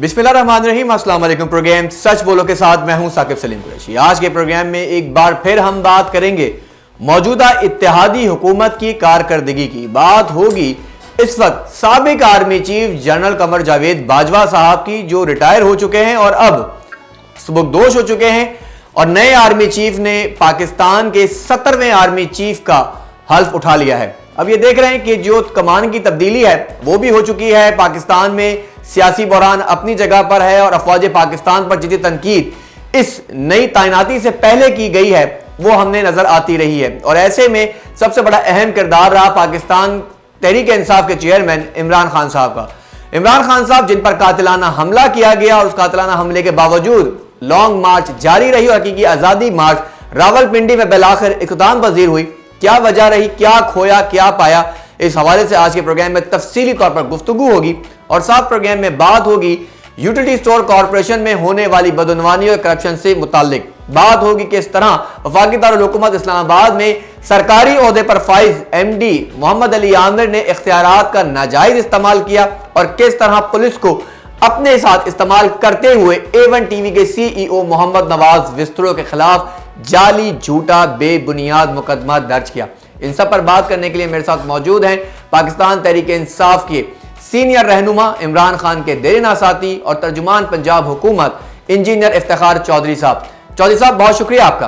बिस्मिल्लाहिर्रहमानिर्रहीम, अस्सलाम वालेकुम। प्रोग्राम सच बोलो के साथ मैं हूं साकिब सलीम कुरैशी। आज के प्रोग्राम में एक बार फिर हम बात करेंगे मौजूदा इत्तेहादी हुकूमत की कारकर्दगी की। बात होगी इस वक्त साबिक army chief general Qamar Javed Bajwa साहब की, जो रिटायर हो चुके हैं और अब सुबकदोश हो चुके हैं, और नए आर्मी चीफ ने पाकिस्तान के 17वें आर्मी चीफ का हल्फ उठा लिया है। अब ये देख रहे हैं कि जो कमान की तब्दीली है वो भी हो चुकी है। पाकिस्तान में सियासी बहरान अपनी जगह पर है और अफवाज पाकिस्तान पर जितनी तनकीद इस नई तैनाती से पहले की गई है वो हमने नजर आती रही है। और ऐसे में सबसे बड़ा अहम किरदार रहा पाकिस्तान तहरीक इंसाफ के चेयरमैन इमरान खान साहब का। इमरान खान साहब जिन पर कातिलाना हमला किया गया और उस कातिलाना हमले के बावजूद लॉन्ग मार्च जारी रही और हकीकी आजादी मार्च रावलपिंडी में बिलाखिर इख्तिताम पजीर हुई। क्या वजह रही, क्या खोया, क्या पाया, इस हवाले से आज के प्रोग्राम में तफसीली तौर पर गुफ्तगू होगी। और साथ प्रोग्राम में बात होगी यूटिलिटी स्टोर कॉरपोरेशन में होने वाली बदउनवानी और करप्शन से मुताल्लिक। बात होगी किस तरह वफाकी दारुल हुकूमत इस्लामाबाद में सरकारी ओहदे पर फाइज एमडी मोहम्मद अली आमिर ने इख्तियारात का नाजायज इस्तेमाल किया और किस तरह पुलिस को अपने साथ इस्तेमाल करते हुए A1 टीवी के सीईओ मोहम्मद नवाज विस्तरो के खिलाफ जाली, झूठा, बेबुनियाद मुकदमा दर्ज किया। इन सब पर बात करने के लिए मेरे साथ मौजूद हैं पाकिस्तान तहरीक इंसाफ के सीनियर रहनुमा इमरान खान के देरीना साथी और तर्जुमान पंजाब हुकूमत इंजीनियर इफ्तिखार चौधरी साहब। चौधरी साहब, बहुत शुक्रिया आपका।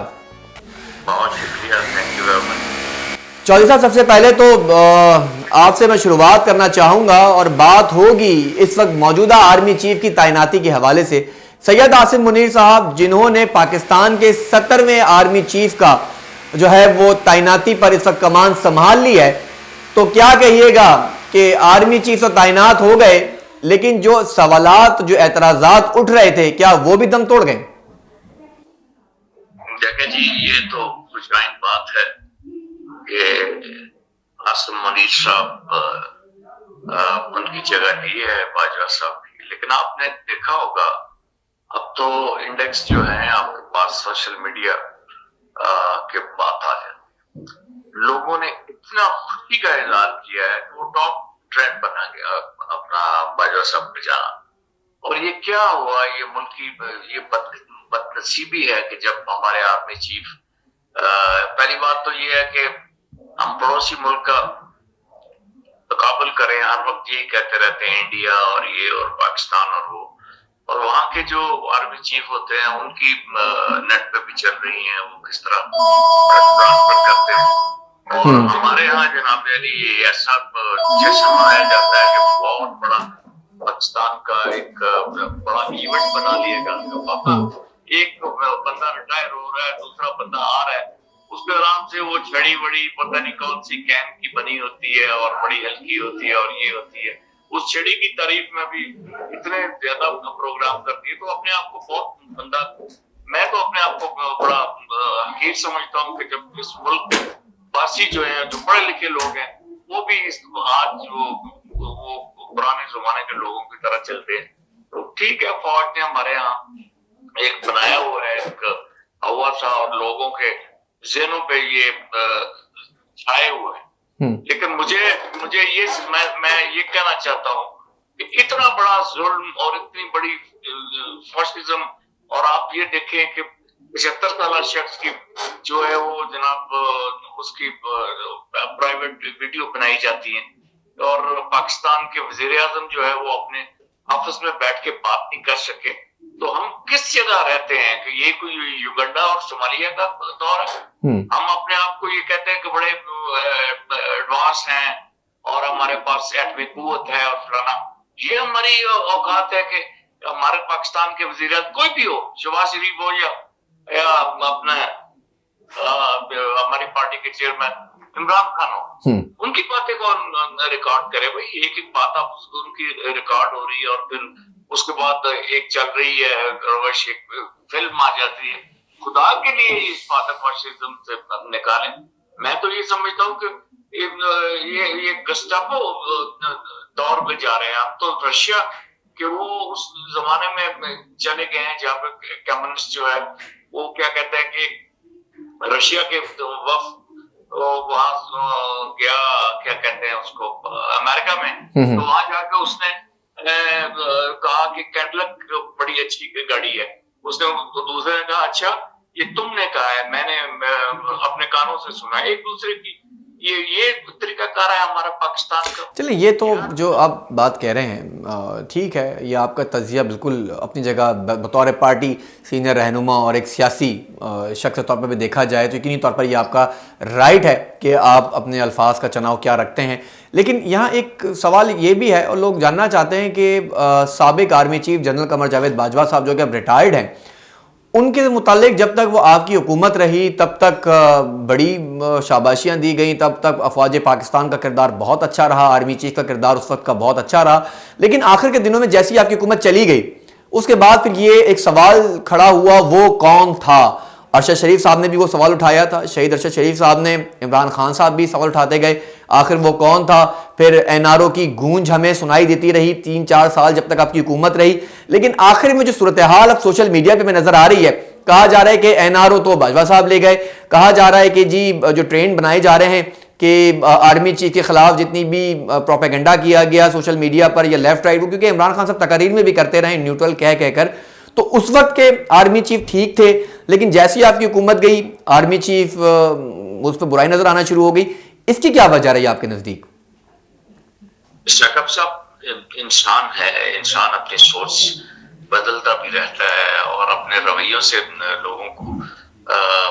बहुत शुक्रिया, thank you very much. Chaudhary साहब, सबसे पहले तो आपसे मैं शुरुआत करना चाहूंगा और बात होगी इस वक्त मौजूदा आर्मी चीफ की तैनाती के हवाले से। सैयद आसिम मुनीर साहब, जिन्होंने पाकिस्तान के 17वें आर्मी चीफ का जो है वो तैनाती पर इस वक्त कमान संभाल ली है, तो क्या कहिएगा कि आर्मी चीफ तो तैनात हो गए, लेकिन जो सवालात, जो एतराजात उठ रहे थे, क्या वो भी दम तोड़ गए? देखिए जी, ये तो कुछ बात है कि आसिम मुनीर साहब उनकी जगह नहीं है बाजवा साहब की। लेकिन आपने देखा होगा अब तो इंडेक्स जो है आपके पास सोशल मीडिया के बात आ जाती है। लोगों ने इतना खुशी का ऐलान किया है कि वो टॉप ट्रेंड बना गया अपना बाजवा साहब पे जाना। और ये क्या हुआ, ये मुल्क की ये बदनसीबी है कि जब हमारे आर्मी चीफ पहली बात तो ये है कि हम पड़ोसी मुल्क का मुकाबला करें, हर वक्त यही कहते रहते हैं इंडिया और ये और पाकिस्तान और वो, और वहां के जो आर्मी चीफ होते हैं उनकी नेट पे भी चल रही हैं वो किस तरह ट्रांसफर करते हैं। और हमारे यहाँ जनाब अली ऐसा जश्न मनाया जाता है कि बहुत बड़ा पाकिस्तान का एक बड़ा इवेंट बना लिएगा। एक बंदा रिटायर हो रहा है, दूसरा बंदा आ रहा है, उसके आराम से वो छड़ी बड़ी पता नहीं कौन सी कैन की बनी होती है और बड़ी हल्की होती है और ये होती है, उस छड़ी की तारीफ में भी इतने ज्यादा प्रोग्राम करती है। तो अपने आप को बहुत बंदा, मैं तो अपने आप को बड़ा हकीर समझता हूँ कि जब इस मुल्क वासी जो है, जो पढ़े लिखे लोग हैं, वो भी आज वो पुराने जमाने के लोगों की तरह चलते हैं। तो ठीक है, फौज ने हमारे यहाँ एक बनाया हुआ है एक हवा सा और लोगों के ज़हनों पे ये छाए हुए हैं। लेकिन मुझे ये मैं ये कहना चाहता हूँ कि इतना बड़ा जुल्म और इतनी बड़ी फासिज्म, और आप ये देखें कि 75 साल शख्स की जो है वो जनाब उसकी प्राइवेट वीडियो बनाई जाती है और पाकिस्तान के वजीर आजम जो है वो अपने ऑफिस में बैठ के बात नहीं कर सके। तो हम किस जगह रहते हैं कि ये कोई युगांडा और सोमालिया का दौर है? हम अपने आप को ये कहते हैं कि बड़े एडवांस हैं और हमारे पास एटमी कुव्वत है और फलाना। ये हमारी औकात है कि हमारे पाकिस्तान के वजीर कोई भी हो, शहबाज शरीफ हो या अपना हमारी पार्टी के चेयरमैन इमरान खान हो, उनकी बातें कौन रिकॉर्ड करे? भाई एक एक बात आप उनकी रिकॉर्ड हो रही है और फिर उसके बाद एक चल रही है रवश, एक फिल्म आ जाती है। खुदा के लिए इस फासिज्म से निकालें। मैं तो ये समझता हूँ कि ये गस्टापो दौर में जा रहे हैं। अब तो रशिया के वो उस जमाने में चले गए हैं जहाँ पे कम्युनिस्ट जो है वो क्या कहते हैं कि रशिया के वक्त वहां गया, क्या कहते हैं उसको, अमेरिका में, तो वहां जाकर उसने कहा की कैटलॉग बड़ी अच्छी गाड़ी है। उसने दूसरे ने कहा अच्छा ये तुमने कहा है, मैंने अपने कानों से सुना। एक दूसरे की ये तरीका कार है हमारा पाकिस्तान का। चलिए, ये तो जो आप बात कह रहे हैं ठीक है, ये आपका तज्जिया बिल्कुल अपनी जगह बतौर पार्टी सीनियर रहनुमा और एक सियासी शख्स के तौर पर भी देखा जाए तो यकीनी तौर पर ये आपका राइट है कि आप अपने अल्फाज का चुनाव क्या रखते हैं। लेकिन यहाँ एक सवाल ये भी है और लोग जानना चाहते हैं कि साबिक army chief general Qamar Javed Bajwa साहब जो कि अब रिटायर्ड हैं, उनके मुतालिक जब तक वो आपकी हुकूमत रही तब तक बड़ी शाबाशियाँ दी गई, तब तक अफवाज पाकिस्तान का किरदार बहुत अच्छा रहा, आर्मी चीफ का किरदार उस वक्त का बहुत अच्छा रहा। लेकिन आखिर के दिनों में जैसी आपकी हुकूमत चली गई उसके बाद फिर ये एक सवाल खड़ा हुआ, वो कौन था? अरशद शरीफ साहब ने भी वो सवाल उठाया था, शहीद अरशद शरीफ साहब ने, इमरान खान साहब भी सवाल उठाते गए, आखिर वो कौन था? फिर एनआरओ की गूंज हमें सुनाई देती रही 3-4 साल जब तक आपकी हुकूमत रही। लेकिन आखिर में जो सूरत हाल अब सोशल मीडिया पे में नजर आ रही है, कहा जा रहा है कि एनआरओ तो बाजवा साहब ले गए, कहा जा रहा है कि जी जो ट्रेंड बनाए जा रहे हैं कि आर्मी चीफ के खिलाफ जितनी भी प्रोपेगेंडा किया गया सोशल मीडिया पर या लेफ्ट राइट, क्योंकि इमरान खान साहब तकरीर में भी करते रहे न्यूट्रल कह कहकर, तो उस वक्त के आर्मी चीफ ठीक थे। लेकिन जैसी आपकी हुकूमत गई आर्मी चीफ उस पर बुराई नजर आना शुरू हो गई। इसकी क्या वजह रही आपके नजदीक? शाकिब साहब इंसान है, इंसान अपनी सोच बदलता भी रहता है और अपने रवैयों से लोगों को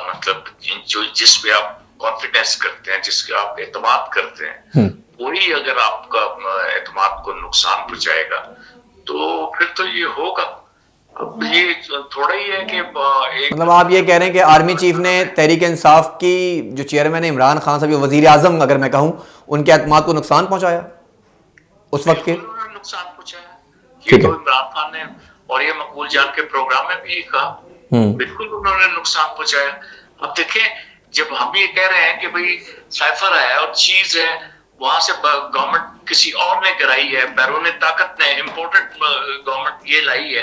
मतलब जो जिस पे आप कॉन्फिडेंस करते हैं, जिसके आप एतमाद करते हैं, वही अगर आपका एतमाद को नुकसान पहुंचाएगा तो फिर तो ये होगा। अब ये थोड़ा ही है कि मतलब आप ये कह रहे हैं कि आर्मी चीफ ने तहरीक इंसाफ की जो चेयरमैन है इमरान खान साहब, वजीर आजम अगर मैं कहूं, उनके एतमाद को नुकसान पहुंचाया उस वक्त के? नुकसान पहुंचाया ये तो इमरान खान ने, और ये मकबूल जान के प्रोग्राम में भी कहा, बिल्कुल उन्होंने नुकसान पहुंचाया। अब देखें, जब हम ये कह रहे हैं कि भाई साइफर है और चीज है, वहां से गवर्नमेंट किसी और ने कराई है, बैरून ताकत ने, इम्पोर्टेड गवर्नमेंट ये लाई है,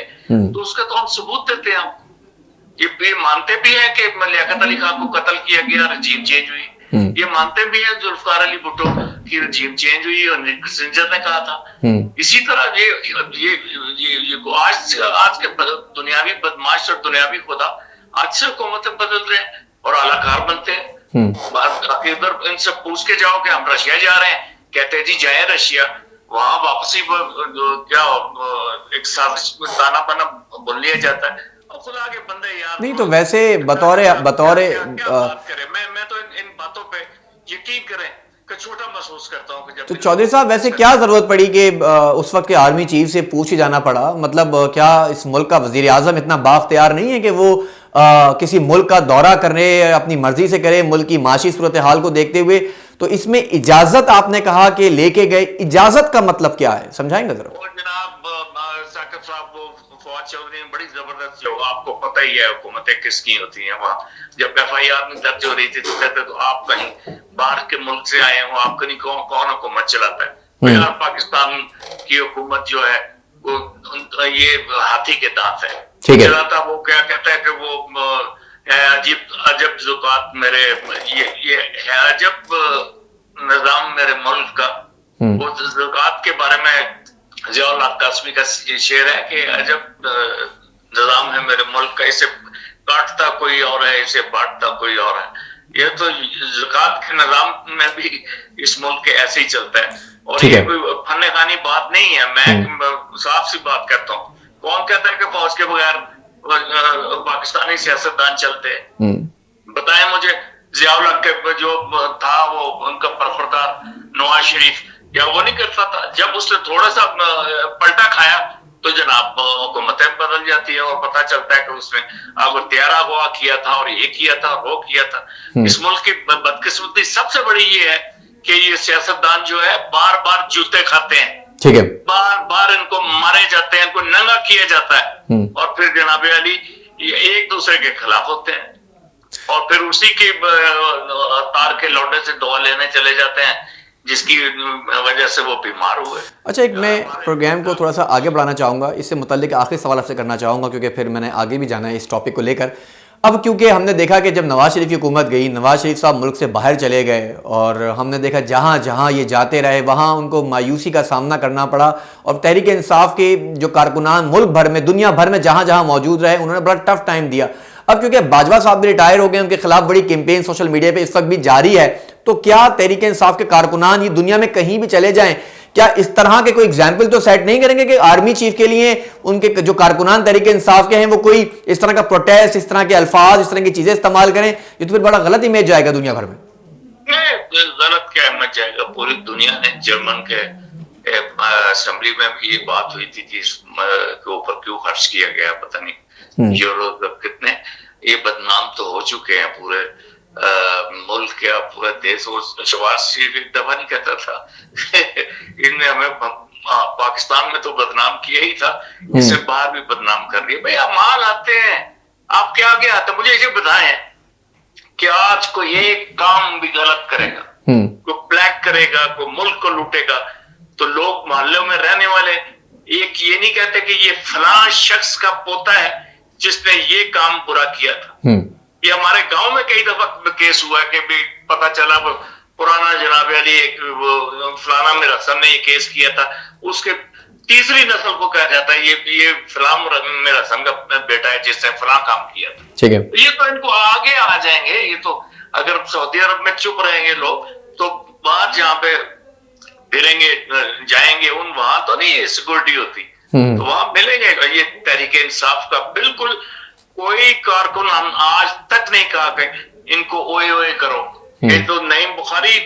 तो उसका तो हम सबूत देते हैं। ये मानते भी हैं कि लियाकत अली खान को कत्ल किया गया, रजीम चेंज हुई। ये मानते भी हैं जुल्फकार अली भुट्टो की रजीम चेंज हुई और किसिंजर ने कहा था। इसी तरह ये आज के दुनियावी बदमाश और दुनियावी खुदा आज से हुकूमतें बदल रहे हैं और आलाकार बनते हैं। इधर इनसे पूछ के जाओ कि हम रशिया जा रहे हैं, कहते हैं जी जाए रशिया, वहां वापसी क्या एक साजिश दाना बना बुन लिया जाता है। खुदा के बंदे यार, नहीं तो वैसे बतौर क्या बात करें, मैं तो इन बातों पे यकीन करें कि छोटा महसूस करता हूं कि जब तो चौधरी साहब वैसे क्या जरूरत पड़ी कि उस वक्त के आर्मी चीफ से पूछे जाना पड़ा? मतलब क्या इस मुल्क का वजीर आजम इतना बाख्तियार नहीं है कि वो किसी मुल्क का दौरा करने अपनी मर्जी से करे, मुल्क की माशी सूरत हाल को देखते हुए? तो इसमें इजाजत आपने कहा कि लेके गए, इजाजत का मतलब क्या है, समझाएंगे जरा? जनाब साकिब साहब, वो फवाद चौधरी बड़ी जबरदस्त, जो आपको पता ही है हुकूमतें किसकी होती हैं। वहाँ जब FIR में दर्ज हो रही थी तो कहते तो आप कहीं बाहर के मुल्क से आए हो, आप कहीं कौन हुकूमत चलाता है? यार पाकिस्तान की हुकूमत जो है वो ये हाथी के दांत है चलाता। वो क्या कहता है कि वो अजब ज़ुकात मेरे, ये है अजब निजाम मेरे मुल्क का। वो ज़ुकात के बारे में ज़ियाउल हक कासमी का शेर है कि अजब निजाम है मेरे मुल्क का, इसे काटता कोई और है, इसे बांटता कोई और है। ये तो ज़कात के निजाम में भी इस मुल्क के ऐसे ही चलता है और ये कोई फन्ने खानी बात नहीं है। मैं साफ सी बात करता हूँ, कौन कहता है कि फौज के बगैर पाकिस्तानी सियासतदान चलते हैं? बताएं मुझे, ज़ियाउल हक के जो था वो उनका परखुरदार नवाज शरीफ, क्या वो नहीं करता था? जब उसने थोड़ा सा पलटा खाया तो जनाब हुकूमतें बदल जाती है और पता चलता है कि उसने अगर त्यारा हुआ किया था और ये किया था वो किया था। इस मुल्क की बदकिस्मती सबसे बड़ी ये है कि ये सियासतदान जो है बार बार जूते खाते हैं, ठीक है, बार बार इनको मारे जाते हैं, इनको नंगा किया जाता है और फिर जनाब अली ये एक दूसरे के खिलाफ होते हैं और फिर उसी की तार के लौटे से दुआ लेने चले जाते हैं जिसकी वजह से वो बीमार हुए। अच्छा, एक मैं प्रोग्राम को थोड़ा सा आगे बढ़ाना चाहूँगा, इससे मुताल्लिक आखिरी सवाल आपसे करना चाहूँगा क्योंकि फिर मैंने आगे भी जाना है इस टॉपिक को लेकर। अब क्योंकि हमने देखा कि जब नवाज शरीफ की हुकूमत गई, नवाज शरीफ साहब मुल्क से बाहर चले गए और हमने देखा जहां जहां ये जाते रहे वहां उनको मायूसी का सामना करना पड़ा, और तहरीक इंसाफ के जो कारकुनान मुल्क भर में, दुनिया भर में जहां जहां मौजूद रहे, उन्होंने बड़ा टफ टाइम दिया। अब क्योंकि बाजवा साहब भी रिटायर हो गए, उनके खिलाफ बड़ी कैंपेन सोशल मीडिया पे इस वक्त भी जारी है, तो क्या तहरीक इंसाफ के कारकुनान ये दुनिया में कहीं भी चले जाएं, क्या इस तरह के कोई एग्जाम्पल तो सेट नहीं करेंगे कि आर्मी चीफ के लिए उनके जो कारकुनान तहरीक इंसाफ के हैं वो कोई इस तरह का प्रोटेस्ट, इस तरह के अल्फाज, इस तरह की चीजें इस्तेमाल करें? ये तो फिर बड़ा गलत इमेज जाएगा दुनिया भर में। गलत क्या इमेज जाएगा? पूरी दुनिया ने, जर्मन के असेंबली में भी ये बात हुई थी कि इसके ऊपर क्यों खर्च किया गया, पता नहीं यूरो कितने, ये बदनाम तो हो चुके हैं पूरे मुल्क क्या पूरा देश। और शहबाज शरीफ एक दफा नहीं कहता था इनने हमें पाकिस्तान में तो बदनाम किया ही था, इससे बाहर भी बदनाम कर दिया। भाई माल आते हैं, आपके आगे आता, मुझे इसे बताएं कि आज कोई एक काम भी गलत करेगा, कोई ब्लैक करेगा, कोई मुल्क को लूटेगा, तो लोग मोहल्लों में रहने वाले एक ये नहीं कहते कि ये फलां शख्स का पोता है जिसने ये काम बुरा किया था। ये हमारे गांव में कई दफा केस हुआ कि भी पता चला पुराना जनाब अली एक फलाना मेरा सन ने ये केस किया था, उसके तीसरी नस्ल को कहा जाता है ये फलां मेरा सन का बेटा है जिसने फलां काम किया था। ठीक है, ये तो इनको आगे आ जाएंगे। ये तो अगर सऊदी अरब में चुप रहेंगे लोग तो बाहर जहाँ पे फिरेंगे जाएंगे वहां तो नहीं सिक्योरिटी होती, तो वहां मिलेंगे। ये तहरीक इंसाफ का बिल्कुल कोई कारकुन हम आज तक नहीं कहा कि इनको ओए ओए करो। ये तो नईम बुखारी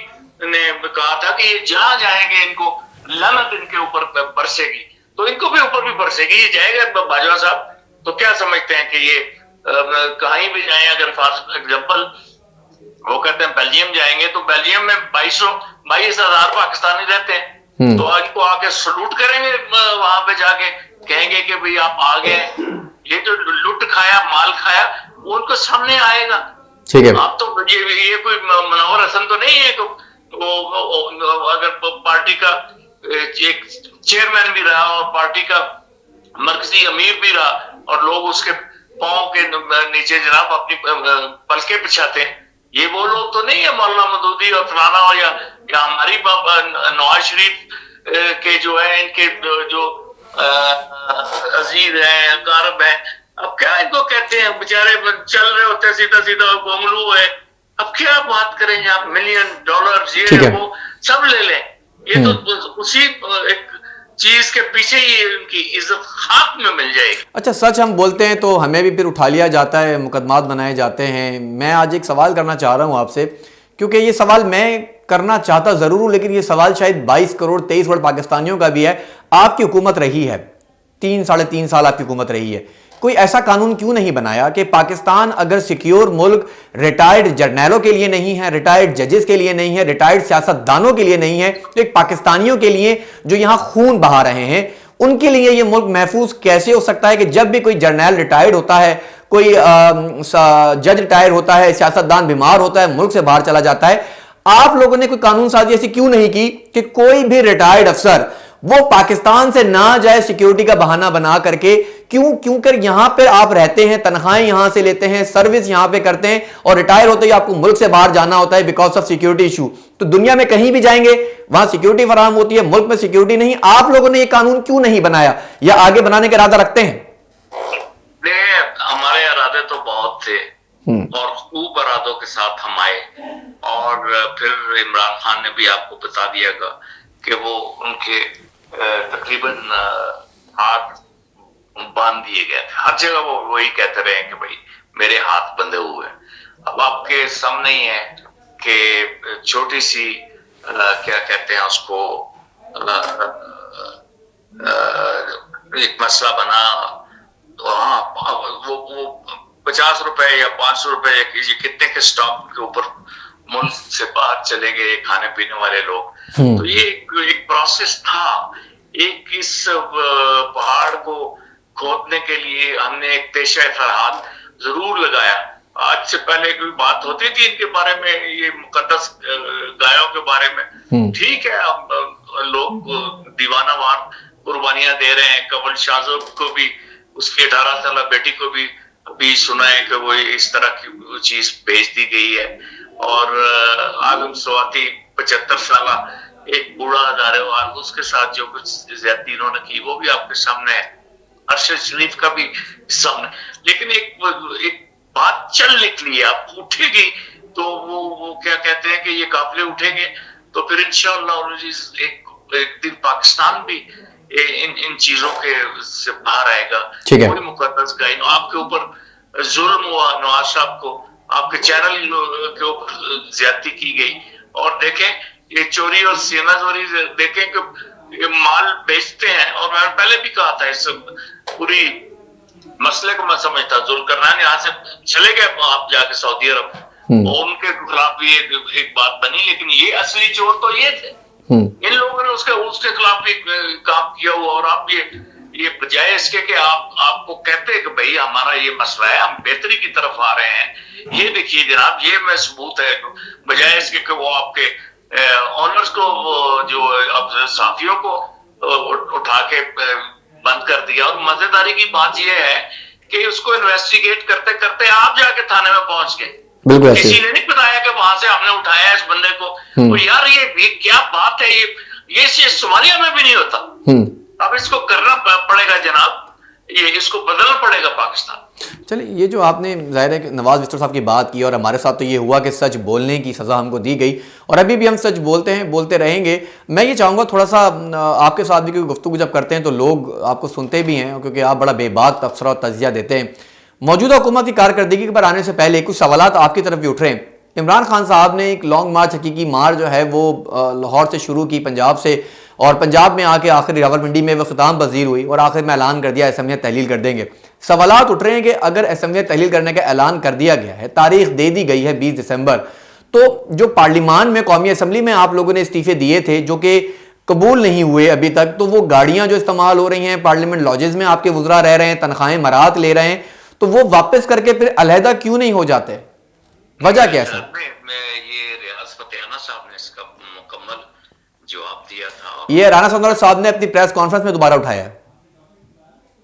ने कहा था कि ये जहां जाएंगे इनको लानत इनके ऊपर बरसेगी, तो इनको भी ऊपर भी बरसेगी। ये जाएगा बाजवा साहब तो क्या समझते हैं कि ये कहीं भी जाए, अगर फॉर एग्जाम्पल वो कहते हैं बेल्जियम जाएंगे तो बेल्जियम में 22,000 पाकिस्तानी रहते हैं, तो इनको आके सलूट करेंगे, वहां पे जाके कहेंगे कि भाई आप आ गए। ये जो लुट खाया माल खाया वो उनको सामने आएगा। ठीक है, आप तो ये कोई मनोहर हसन तो नहीं है तो वो अगर पार्टी का एक चेयरमैन भी रहा और पार्टी का मरकजी अमीर भी रहा और लोग उसके पांव के नीचे जनाब अपनी पलके बिछाते हैं, ये वो लोग तो नहीं है मौलाना मदूदी और फलाना और या हमारी नवाज शरीफ के जो है इनके जो अजीज है कारब है। अब क्या इनको कहते हैं, बेचारे चल रहे होते सीधा सीधा गोंगलू है, अब क्या बात करेंगे आप, $1,000,000 ये वो सब ले लें, ये तो उसी एक चीज के पीछे ही उनकी इज्जत खाक में मिल जाएगी। अच्छा, सच हम बोलते हैं तो हमें भी फिर उठा लिया जाता है, मुकदमात बनाए जाते हैं। मैं आज एक सवाल करना चाह रहा हूं आपसे, क्योंकि ये सवाल मैं करना चाहता जरूर हूं, लेकिन ये सवाल शायद 22 करोड़ 23 करोड़ पाकिस्तानियों का भी है। आपकी हुकूमत रही है 3-3.5 साल, आपकी हुकूमत रही है, कोई ऐसा कानून क्यों नहीं बनाया कि पाकिस्तान अगर सिक्योर मुल्क रिटायर्ड जर्नैलों के लिए नहीं है, रिटायर्ड जजेस के लिए नहीं है, रिटायर्ड सियासतदानों के लिए नहीं है, तो एक पाकिस्तानियों के लिए जो यहां खून बहा रहे हैं उनके लिए यह मुल्क महफूज कैसे हो सकता है कि जब भी कोई जर्नैल रिटायर्ड होता है, कोई जज रिटायर होता है, सियासतदान बीमार होता है, मुल्क से बाहर चला जाता है, आप लोगों ने कोई कानून साजी ऐसी क्यों नहीं की कि कोई भी रिटायर्ड अफसर वो पाकिस्तान से ना जाए सिक्योरिटी का बहाना बना करके? क्यों कर यहां पर आप रहते हैं, तनख्वाहें यहां से लेते हैं, सर्विस यहां पे करते हैं और रिटायर होते ही आपको मुल्क से बाहर जाना होता है बिकॉज ऑफ सिक्योरिटी इशू। तो दुनिया में कहीं भी जाएंगे वहां सिक्योरिटी फराहम होती है, मुल्क में सिक्योरिटी नहीं। आप लोगों ने यह कानून क्यों नहीं बनाया या आगे बनाने का इरादा रखते हैं? हमारे इरादे तो बहुत थे और खूब इरादों के साथ हम आए, और फिर इमरान खान ने भी आपको बता दिया कि वो उनके तकरीबन हाथ बांध दिए गए थे। हर जगह वो वही कहते रहे कि भाई मेरे हाथ बंधे हुए। अब आपके सामने ही है कि छोटी सी क्या कहते हैं उसको एक मसला बना, तो हाँ वो 50 रुपए या 500 रुपए या कितने के स्टॉक के ऊपर मुल्क से बाहर चले गए खाने पीने वाले लोग। तो ये एक प्रोसेस था। एक इस पहाड़ को खोदने के लिए हमने एक पेशा फरहाद जरूर लगाया। आज से पहले कोई बात होती थी इनके बारे में, ये मुकद्दस गायों के बारे में, ठीक है, अब लोग दीवानावार कुर्बानियां दे रहे हैं। कमल शाहजोब को भी, उसकी 18 साल बेटी को भी अभी सुना है कि वो इस तरह की चीज भेज दी गई है। और आगम स्वाति 75 साल एक बूढ़ा हजारेवाल, उसके साथ जो कुछ ज्यादती इन्होंने की वो भी आपके सामने है। अरशद शरीफ का भी सामने। लेकिन एक बात चल निकली है, आप उठेगी तो वो क्या कहते हैं कि ये काफिले उठेंगे तो फिर इंशाअल्लाह एक दिन पाकिस्तान भी इन चीजों के से बाहर आएगा। कोई मुकद्दस गायन आपके ऊपर जुल्म हुआ, नवाज साहब को आपके चैनल के ऊपर ज्यादती की गई। और देखें ये चोरी और सीना चोरी, देखें कि ये माल बेचते हैं। और मैंने पहले भी कहा था, इस पूरी मसले को मैं समझता, जुल्करनैन यहाँ से चले गए आप जाके सऊदी अरब, और उनके खिलाफ भी एक बात बनी। लेकिन ये असली चोर तो ये थे, इन लोगों ने उसके खिलाफ भी काम किया हुआ। और आप ये बजाय इसके कि आपको कहते हैं कि भाई हमारा ये मसला है, हम बेहतरी की तरफ आ रहे हैं, ये देखिए जनाब, ये मैं सबूत है, बजाय इसके कि वो आपके ऑनर्स को जो अब साफियों को उठा के बंद कर दिया। और मजेदारी की बात यह है कि उसको इन्वेस्टिगेट करते करते आप जाके थाने में पहुंच गए, किसी ने नहीं बताया कि वहां से हमने उठाया इस बंदे को। और यार ये क्या बात है, ये सोमालिया में भी नहीं होता। अब इसको करना पड़ेगा जनाब, ये इसको बदलना पड़ेगा पाकिस्तान। चलिए, ये जो आपने जाहिर है कि नवाज बिस्टर साहब की बात की, और हमारे साथ तो ये हुआ कि सच बोलने की सज़ा हमको दी गई, और अभी भी हम सच बोलते हैं, बोलते रहेंगे। मैं ये चाहूँगा थोड़ा सा आपके साथ भी, क्योंकि गुफ्तगू जब करते हैं तो लोग आपको सुनते भी हैं, क्योंकि आप बड़ा बेबाक तबसरा और तजिया देते हैं। मौजूदा हुकूमत की कारकर्दगी पर आने से पहले कुछ सवालात आपकी तरफ भी उठ रहे हैं। इमरान खान साहब ने एक लॉन्ग मार्च, हकीकी मार जो है वो लाहौर से शुरू की, पंजाब से, और पंजाब में आके आखिर रावलपिंडी में वो ख़िताम पजीर हुई, और आखिर में ऐलान कर दिया असम्बलियाँ तहलील कर देंगे। सवालात उठ रहे हैं कि अगर असम्बलियाँ तहलील करने का ऐलान कर दिया गया है, तारीख दे दी गई है 20 दिसंबर, तो जो पार्लियामान में, कौमी असम्बली में आप लोगों ने इस्तीफे दिए थे जो कि कबूल नहीं हुए अभी तक, तो वो गाड़ियां जो इस्तेमाल हो रही हैं, पार्लियामेंट लॉजेस में आपके वुज़रा रह रहे हैं, तनख्वाहें मराहत ले रहे हैं, तो वो वापस करके फिर अलहदा क्यों नहीं हो जाते? वजह क्या है सर? ये रियाज फतेहाना साहब ने इसका मुकम्मल जवाब दिया था। ये राना साहब ने अपनी प्रेस कॉन्फ्रेंस में दोबारा उठाया है।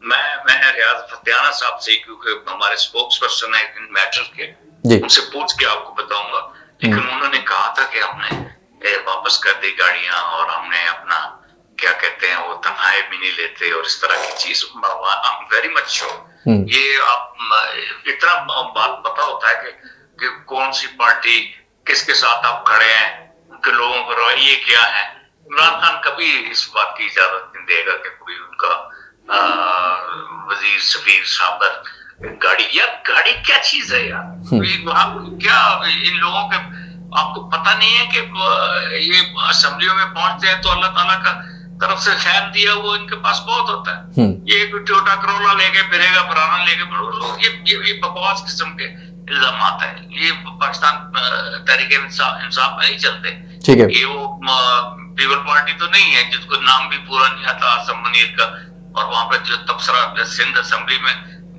मैं रियाज फतेहाना साहब से, क्योंकि हमारे स्पोक्स पर्सन है इन मैटर के, उनसे पूछ के आपको बताऊंगा। लेकिन उन्होंने कहा था कि हमने वापस कर दी गाड़ियां, और हमने अपना क्या कहते हैं वो तनख्वाहें भी नहीं लेते, और इस तरह की चीज। वेरी मच श्योर ये आप इतना बात पता होता है कि कौन सी पार्टी किसके साथ आप खड़े हैं, उनके लोगों का रवैये क्या है। इमरान खान कभी इस बात की इजाजत नहीं देगा कि कोई उनका वजीर सफीर साहब गाड़ी क्या चीज है यार। क्या इन लोगों के आपको पता नहीं है कि ये असेंबलियों में पहुंचते हैं तो अल्लाह ताला का तरफ से खैर दिया वो इनके पास बहुत होता है। ये टोयोटा करोला लेके फिरेगा, पुराना लेके, ये बकवास किस्म के इल्जाम आता है। ये पाकिस्तान तहरीक इंसाफ में नहीं चलते। ठीक है, ये वो पीपल पार्टी तो नहीं है जिसको नाम भी पूरा नहीं आता, आसम मुनीर का। और वहां पर जो तबसरा सिंध असेंबली में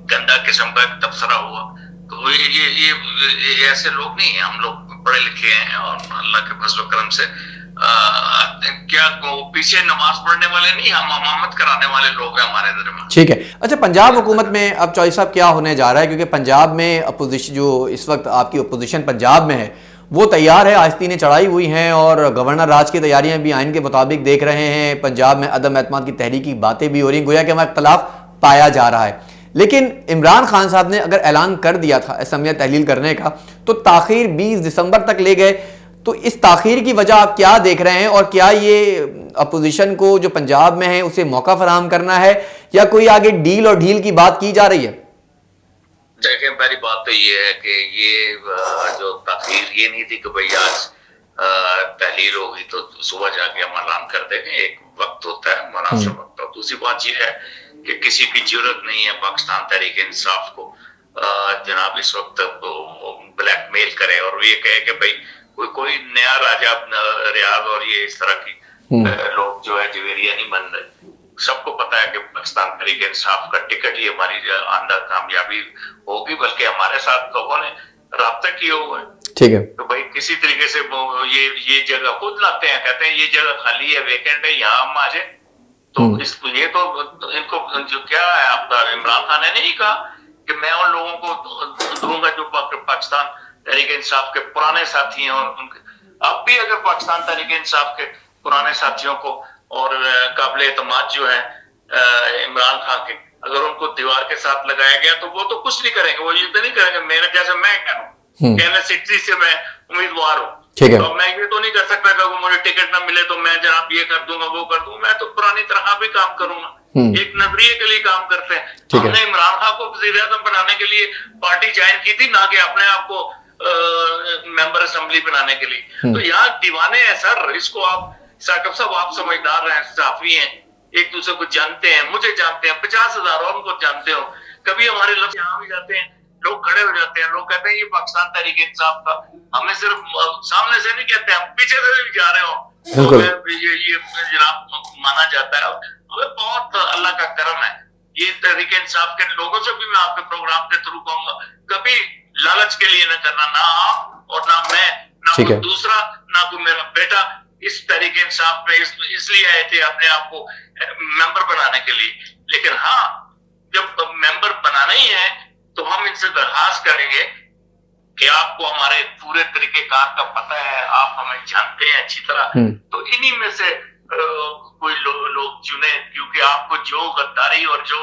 गंदा किस्म का तबसरा हुआ, तो ये ऐसे लोग नहीं है। हम लोग पढ़े लिखे हैं, और अल्लाह के फजल करम से क्या पीछे नमाज पढ़ने वाले नहीं, हम अमामत कराने वाले लोग हैं हमारे दरमियान। ठीक है। अच्छा, पंजाब हुकूमत में अब चौधरी साहब क्या होने जा रहा है? क्योंकि पंजाब में अपोजिशन, जो इस वक्त आपकी अपोजिशन पंजाब में है, वो तैयार है, आस्तीनें चढ़ाई हुई हैं, और गवर्नर राज की तैयारियां भी आइन के मुताबिक देख रहे हैं। पंजाब में अदम एतमाद की तहरीक की बातें भी हो रही, गोया कि वहाँ इख्तलाफ पाया जा रहा है। लेकिन इमरान खान साहब ने अगर ऐलान कर दिया था असम्बलियाँ तहलील करने का, तो ताखीर 20 दिसंबर तक ले गए। तो इस ताखीर की वजह आप क्या देख रहे हैं, और क्या ये अपोजिशन को जो पंजाब में है उसे मौका फराहम करना है, या कोई आगे डील और ढील की बात की जा रही है? देखिए, पहली बात तो ये है कि ये जो ताखीर ये नहीं थी कि भाई आज तहलील होगी तो सुबह जाके हम ऐलान कर देंगे। एक वक्त होता है, मुनासिब वक्त। और दूसरी बात ये है कि किसी की जरूरत नहीं है पाकिस्तान तहरीक इंसाफ को जनाब इस वक्त ब्लैकमेल करे और ये कहे कि भाई कोई नया राजा रियाज और ये इस तरह की लोग जो है जवेरिया नहीं बन रहे। सबको पता है कि पाकिस्तान तहरीक इंसाफ का टिकट ही हमारी आंदा कामयाबी होगी, बल्कि हमारे साथ लोगों ने राब्ता किया हुआ है। ठीक है, तो भाई किसी तरीके से ये जगह खुद लाते हैं, कहते हैं ये जगह खाली है, वेकेंट है, यहाँ हम आ जाए। तो ये तो इनको जो क्या है, आपका इमरान खान ने नहीं कहा कि मैं उन लोगों को दूंगा जो पाकिस्तान तहरीक इंसाफ के पुराने साथी हैं, और उनके अब भी अगर पाकिस्तान तहरीक इंसाफ के पुराने साथियों को और काबिल एतमाद जो है इमरान खान के, अगर उनको दीवार के साथ लगाया गया तो वो तो कुछ नहीं करेंगे, वो ये तो नहीं करेंगे मेरे जैसे मैं कहना सिटी से मैं उम्मीदवार हूँ, तो मैं ये तो नहीं कर सकता कि मुझे टिकट ना मिले तो मैं जनाब ये कर दूंगा वो कर दूंगा। मैं तो पुरानी तरह भी काम करूंगा, एक नजरिए के लिए काम करते हैं। हमने इमरान खान को वज़ीर आज़म बनाने के लिए पार्टी ज्वाइन की थी, ना कि अपने आप को मेंबर असेंबली बनाने के लिए। तो यहाँ दीवाने हैं सर, इसको आप साकिब साहब आप समझदार हैं, साफी हैं, एक दूसरे को जानते हैं, मुझे जानते हैं, 50,000 और उनको जानते हो। कभी हमारे लफ्ज़ यहाँ भी जाते हैं, लोग खड़े हो जाते हैं, लोग कहते हैं ये पाकिस्तान तहरीक इंसाफ का, हमें सिर्फ सामने से नहीं कहते, हम पीछे से भी जा रहे हो तो ये जनाब माना जाता है। हमें बहुत अल्लाह का करम है, ये तहरीक इंसाफ के लोगों से भी मैं आपके प्रोग्राम के थ्रू कहूंगा, कभी लालच के लिए न करना, ना आप और ना मैं, ना कोई दूसरा, ना कोई मेरा बेटा इस तहरीक इंसाफ में इसलिए आए थे अपने आप को मेंबर बनाने के लिए। लेकिन हाँ, जब मेंबर बनाना ही है तो हम इनसे दरखास्त करेंगे कि आपको हमारे पूरे तरीकेकार का पता है, आप हमें जानते हैं अच्छी तरह, तो इन्हीं में से कोई लोग चुने, क्योंकि आपको जो गद्दारी और जो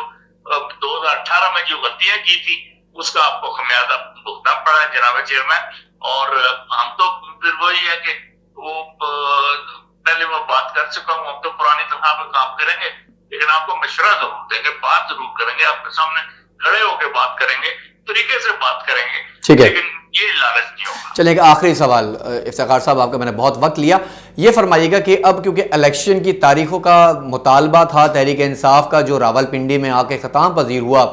2018 में जो गलतियां की थी उसका आपको खमियाजा भुगतना पड़ा जनाब चेयरमैन। और हम तो फिर वही है कि वो पहले वो बात कर चुका हूँ, हम तो पुरानी तरह पे काम करेंगे, लेकिन आपको मशवरा जरूर देंगे, बात जरूर करेंगे, आपके सामने खड़े होकर बात करेंगे, तरीके से बात करेंगे, ठीक है, लेकिन ये लालच नहीं होगा। चलिए, एक आखिरी सवाल इफ्तिखार साहब, आपका मैंने बहुत वक्त लिया, ये फरमाइएगा कि अब क्योंकि इलेक्शन की तारीखों का मुतालबा था तहरीक इंसाफ का जो रावलपिंडी में आके ख़त्म पजीर हुआ,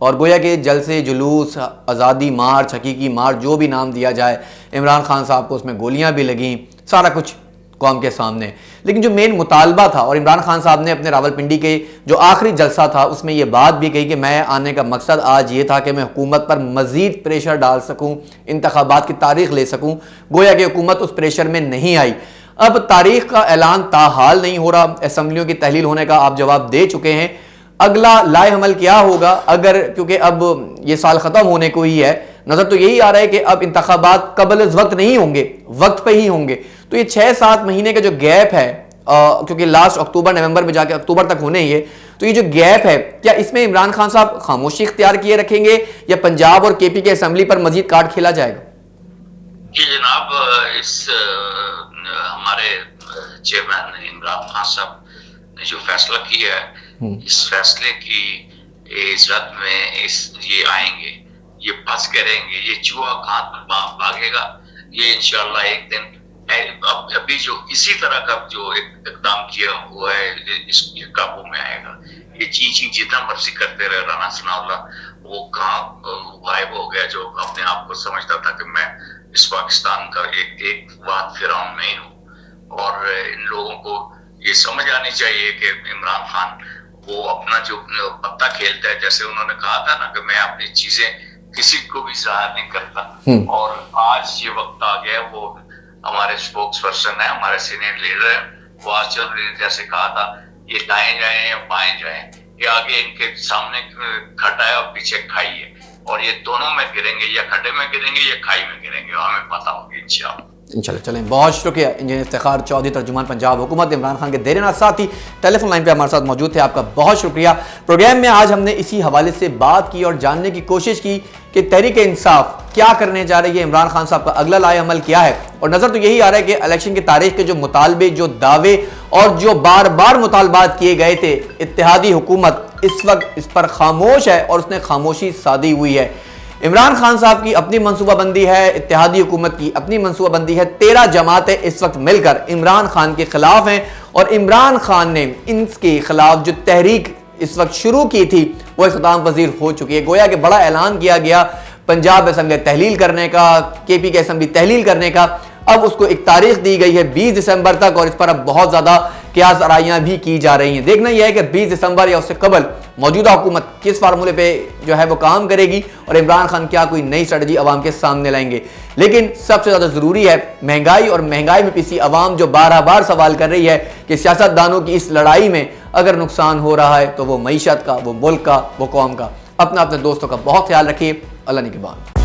और गोया कि जलसे जुलूस, आज़ादी मार्च, हकीकी मार्च, जो भी नाम दिया जाए, इमरान खान साहब को उसमें गोलियां भी लगीं, सारा कुछ कौम के सामने, लेकिन जो मेन मुतालबा था, और इमरान खान साहब ने अपने रावलपिंडी के जो आखिरी जलसा था उसमें यह बात भी कही कि मैं आने का मकसद आज ये था कि मैं हुकूमत पर मज़ीद प्रेशर डाल सकूं, इंतखाबात की तारीख ले सकूं। गोया कि हुकूमत उस प्रेशर में नहीं आई। अब तारीख का ऐलान ताहाल नहीं हो रहा, असम्बलियों की तहलील होने का आप जवाब दे चुके हैं, अगला लाए अमल क्या होगा? अगर क्योंकि अब ये साल ख़त्म होने को ही है, नज़र तो यही आ रहा है कि अब इंतखाबात कबल वक्त नहीं होंगे, वक्त पे ही होंगे, तो ये 6-7 महीने का जो गैप है, क्योंकि लास्ट अक्टूबर नवंबर में जाके अक्टूबर तक होने ही है, तो ये जो गैप है, क्या इसमें इमरान खान साहब खामोशी इख्तियार किए रखेंगे या पंजाब और केपी के असम्बली पर मजीद कार्ड खेला जाएगा? जी जनाब, इस हमारे चेयरमैन इमरान खान साहब ने जो फैसला किया है, इस फैसले की इज्जत में ये आएंगे, ये फंस करेंगे, ये चूहा कहाँ भागेगा, ये इंशाल्लाह एक दिन अभी जो इसी तरह का जो इकदाम किया हुआ है इसके काबू में आएगा। ये चीज जितना मर्जी करते रहे राना सनाउल्लाह, वो कहाँ गायब हो गया जो अपने आप को समझता था कि मैं इस पाकिस्तान का एक वाद फिरौन नहीं हूँ। और इन लोगों को ये समझ आनी चाहिए कि इमरान खान वो अपना जो पत्ता खेलता है, जैसे उन्होंने कहा था ना कि मैं अपनी चीजें किसी को भी जाहिर नहीं करता, और आज ये वक्त आ गया, वो हमारे स्पोक्स पर्सन है, हमारे सीनियर लीडर है, वो आज जैसे कहा था, ये दाएं जाए या बाएं जाए, ये आगे इनके सामने खड्डा है और पीछे खाई है, और ये दोनों में गिरेंगे, या खड्डे में गिरेंगे या खाई में गिरेंगे, हमें पता होगी इंशाल्लाह। इंशाल्लाह। चलें, बहुत शुक्रिया इंजीनियर इफ्तिखार चौधरी, तर्जुमान पंजाब हुकूमत, इमरान खान के देर साथी टेलीफोन लाइन पे हमारे साथ मौजूद थे, आपका बहुत शुक्रिया। प्रोग्राम में आज हमने इसी हवाले से बात की और जानने की कोशिश की कि तहरीक इंसाफ क्या करने जा रही है, इमरान खान साहब का अगला लाए अमल क्या है, और नज़र तो यही आ रहा है कि इलेक्शन की तारीख के जो मुतालबे, जो दावे और जो बार बार मुतालबात किए गए थे, इत्तेहादी हुकूमत इस वक्त इस पर खामोश है और उसने खामोशी साधी हुई है। इमरान खान साहब की अपनी मनसूबाबंदी है, इत्तेहादी हुकूमत की अपनी मनसूबाबंदी है, 13 जमातें इस वक्त मिलकर इमरान खान के खिलाफ हैं, और इमरान खान ने इनके खिलाफ जो तहरीक इस वक्त शुरू की थी वो इख्तिताम पजीर हो चुकी है। गोया कि बड़ा ऐलान किया गया पंजाब असम्बली तहलील करने का, केपी के असम्बली तहलील करने का, अब उसको एक तारीख दी गई है 20 दिसंबर तक, और इस पर अब बहुत ज़्यादा क्यास आराइयाँ भी की जा रही हैं। देखना यह है कि 20 दिसंबर या उससे कबल मौजूदा हुकूमत किस फार्मूले पे जो है वो काम करेगी, और इमरान खान क्या कोई नई स्ट्रेटजी अवाम के सामने लाएंगे। लेकिन सबसे ज़्यादा ज़रूरी है महंगाई, और महंगाई में पिसी अवाम जो बार बार सवाल कर रही है कि सियासतदानों की इस लड़ाई में अगर नुकसान हो रहा है तो वो मईशत का, वो मुल्क का, वो कौम का। अपने दोस्तों का बहुत ख्याल रखिए। अल्लाह निगहबान।